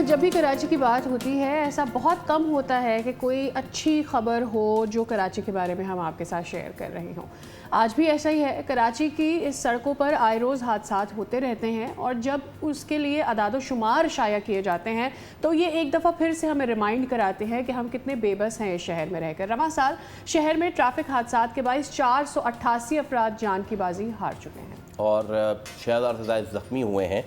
जब भी कराची की बात होती है ऐसा बहुत कम होता है कि कोई अच्छी खबर हो जो कराची के बारे में हम आपके साथ शेयर कर रहे हों। आज भी ऐसा ही है। कराची की इस सड़कों पर आए रोज़ हादसात होते रहते हैं और जब उसके लिए अदाद शुमार शाया किए जाते हैं तो ये एक दफ़ा फिर से हमें रिमाइंड कराते हैं कि हम कितने बेबस हैं इस शहर में रहकर। रवां साल शहर में ट्रैफिक हादसात के बाइस 488 अफराद जान की बाजी हार चुके हैं और 6000 से ज़्यादा ज़ख्मी हुए हैं।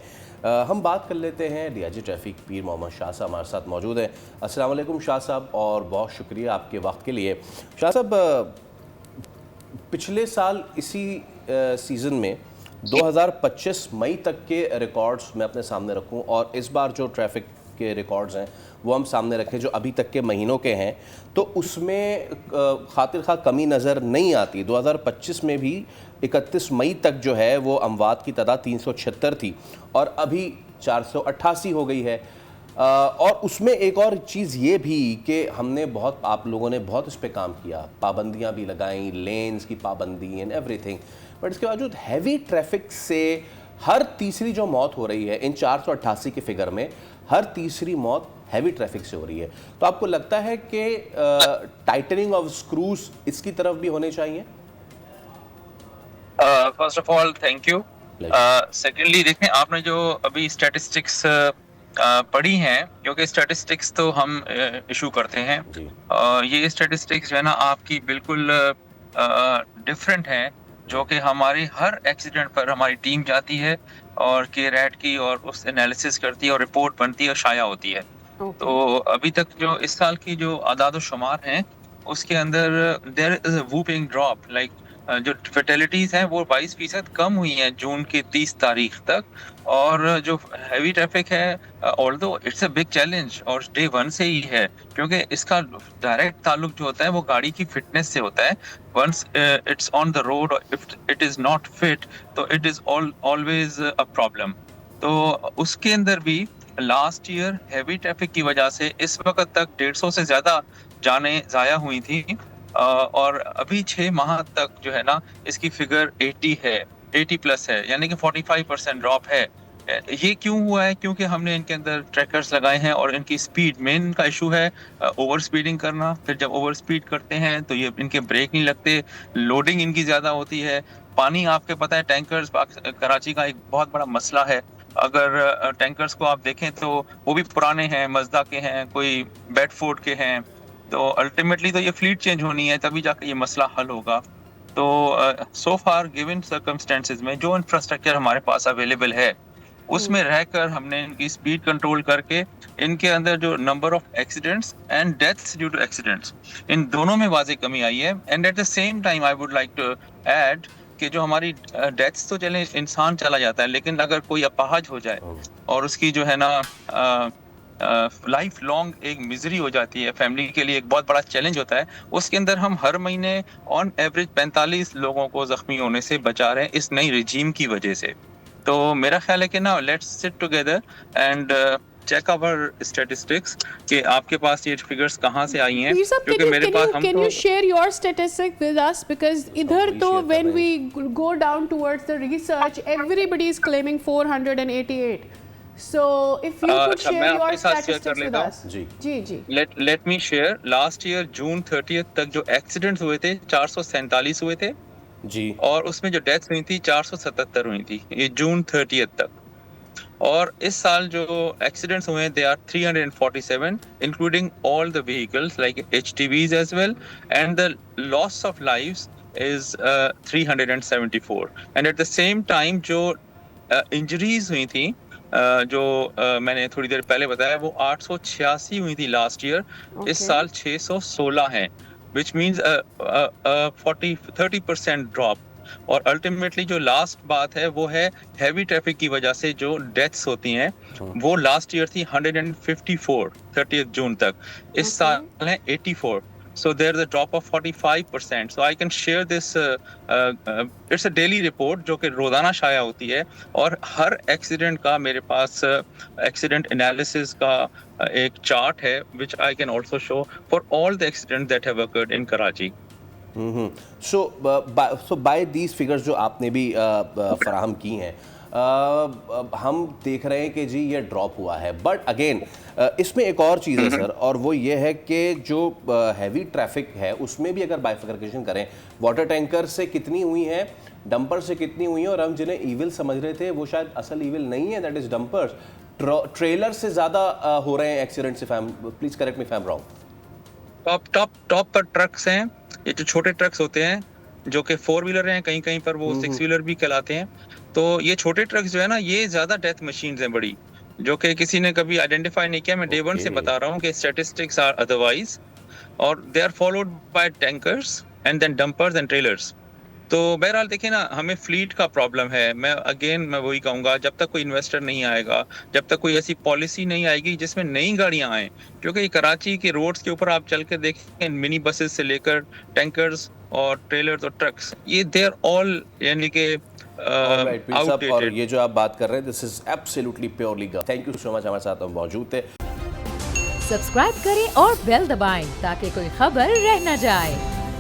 हम बात कर लेते हैं डीआईजी ट्रैफक पीर मोहम्मद शाह साहब हमारे साथ मौजूद हैं। अस्सलाम वालेकुम शाह साहब, और बहुत शुक्रिया आपके वक्त के लिए। शाह साहब, पिछले साल इसी सीज़न में 2025 मई तक के रिकॉर्ड्स मैं अपने सामने रखूं और इस बार जो ट्रैफिक के रिकॉर्ड्स हैं वो हम सामने रखें जो अभी तक के महीनों के हैं, तो उसमें खातिर खा कमी नज़र नहीं आती। 2025 में भी 31 मई तक जो है वो अमवात की तादाद 376 थी और अभी 488 हो गई है। और उसमें एक और चीज़ ये भी कि हमने बहुत, आप लोगों ने बहुत इस पर काम किया, पाबंदियाँ भी लगाई, लेन्स की पाबंदी एंड एवरीथिंग, बट इसके बावजूद हैवी ट्रैफिक से हर तीसरी जो मौत हो रही है इन 488 के फिगर में, हर तीसरी मौत हैवी ट्रैफिक से हो रही है। तो आपको लगता है कि टाइटनिंग ऑफ स्क्रूज इसकी तरफ भी होने चाहिए? First of all thank you. Secondly देखें, आपने जो अभी स्टैटिस्टिक्स पढ़ी हैं, क्योंकि स्टैटिस्टिक्स तो हम इशू करते हैं, ये स्टैटिस्टिक्स जो है ना आपकी बिल्कुल डिफरेंट हैं, जो कि हमारी हर एक्सीडेंट पर हमारी टीम जाती है और के रैट की और उस एनालिसिस करती है और रिपोर्ट बनती है और शाया होती है। तो अभी तक जो इस साल की जो आदाद शुमार हैं उसके अंदर there is a whooping drop, like जो फैटेलिटीज हैं वो 22% कम हुई हैं जून की 30 तारीख तक। और जो हैवी ट्रैफिक है, although it's a big challenge और डे वन से ही है, क्योंकि इसका डायरेक्ट ताल्लुक जो होता है वो गाड़ी की फिटनेस से होता है। Once it's on the road, if it is not fit तो it is always a problem. तो उसके अंदर भी लास्ट ईयर हैवी ट्रैफिक की वजह से इस वक्त तक 150 से ज्यादा जानें जाया हुई थी, और अभी 6 माह तक जो है ना इसकी फिगर 80 है, 80 प्लस है, यानी कि 45% ड्रॉप है। ये क्यों हुआ है? क्योंकि हमने इनके अंदर ट्रैकर्स लगाए हैं और इनकी स्पीड, मेन इनका इशू है ओवर स्पीडिंग करना। फिर जब ओवर स्पीड करते हैं तो ये इनके ब्रेक नहीं लगते, लोडिंग इनकी ज्यादा होती है। पानी, आपके पता है टैंकर्स कराची का एक बहुत बड़ा मसला है। अगर टैंकर्स को आप देखें तो वो भी पुराने हैं, मजदा के हैं, कोई बेडफोर्ड के हैं। तो अल्टीमेटली तो ये फ्लीट चेंज होनी है, तभी जाकर ये मसला हल होगा। तो सो फार गिवन सर्कमस्टेंसेस में जो इंफ्रास्ट्रक्चर हमारे पास अवेलेबल है उसमें रहकर हमने इनकी स्पीड कंट्रोल करके इनके अंदर जो number of accidents and deaths due to accidents, इन दोनों में वाज़ेह कमी आई है। And at the same time I would like to add कि जो हमारी डेथ्स तो चले, इंसान चला जाता है, लेकिन अगर कोई अपाहज हो जाए और उसकी जो है ना लाइफ लॉन्ग एक मिजरी हो जाती है, फैमिली के लिए एक बहुत बड़ा चैलेंज होता है। उसके अंदर हम हर महीने ऑन एवरेज 45 लोगों को जख्मी होने से बचा रहे हैं इस नई रिजीम की वजह से। तो मेरा ख्याल है कि ना let's sit together and check our statistics कि आपके पास ये फिगर्स कहाँ से आई हैं, क्योंकि मेरे पास हम can you share your statistic with us, because इधर तो when we go down towards the research everybody is claiming 488. So if you could share your statistics with us. जी. Let me share. Last year June 30 तक जो accidents हुए थे 447 हुए थे जी, और उसमें जो डेथ्स हुई थी 477 हुई थी, ये जून 30 तक। और इस साल जो एक्सीडेंट्स हुए हैं they are 347, including all the vehicles like HTVs as well, and the loss of lives is 374। And at the same time जो इंजरीज हुई थी, जो मैंने थोड़ी देर पहले बताया, वो 886 हुई थी लास्ट ईयर। इस साल 616 हैं, विच मीन्स 30% ड्रॉप। और अल्टीमेटली जो लास्ट बात है वो है हैवी ट्रैफिक की वजह से जो डेथ्स होती हैं, वो लास्ट ईयर थी 154 30 जून तक, इस साल है 84। So there's a drop of 45%. So I can share this. It's a daily report जो कि रोजाना शाया होती है, और हर एक्सीडेंट का मेरे पास एक्सीडेंट एनालिसिस का एक चार्ट है which I can also show for all the accidents that have occurred in Karachi. So by these figures जो आपने भी फराहम की हैं, हम देख रहे हैं कि जी ये ड्रॉप हुआ है। बट अगेन इसमें एक और चीज़ है सर, और वो ये है कि जो हैवी ट्रैफिक है उसमें भी अगर बाइफर्केशन करें, वाटर टैंकर से कितनी हुई है, डंपर से कितनी हुई है, और हम जिन्हें ईविल समझ रहे थे वो शायद असल ईविल नहीं है, दैट इज डंपर्स। ट्रेलर से ज़्यादा हो रहे हैं accidents, if I am, please correct me if I am wrong. Top पर ट्रक्स हैं, ये जो छोटे ट्रक्स होते हैं जो कि 4 व्हीलर हैं, कहीं कहीं पर वो 6 व्हीलर भी कहलाते हैं। तो ये छोटे ट्रक्स जो है ना, ये ज्यादा डेथ मशीन्स हैं बड़ी, जो कि किसी ने कभी आइडेंटिफाई नहीं किया। मैं डे वन से बता रहा हूँ कि स्टैटिस्टिक्स आर अदरवाइज, और they are followed by tankers and then dumpers and trailers. तो बहरहाल देखिए ना, हमें फ्लीट का प्रॉब्लम है। मैं वही कहूंगा, जब तक कोई इन्वेस्टर नहीं आएगा, जब तक कोई ऐसी पॉलिसी नहीं आएगी जिसमें नई गाड़ियां आए, क्योंकि कराची के रोड्स के ऊपर आप चल के देखें, मिनी बसेस से लेकर टैंकर्स और ट्रेलर्स और ट्रक्स, ये दे आर ऑल यानी कि आउटडेटेड। और ये जो आप बात कर रहे हैं, this is absolutely purely. Thank you so much, हमारे साथ हम मौजूद थे। सब्सक्राइब करें और बेल दबाएं ताकि कोई खबर रह न जाए।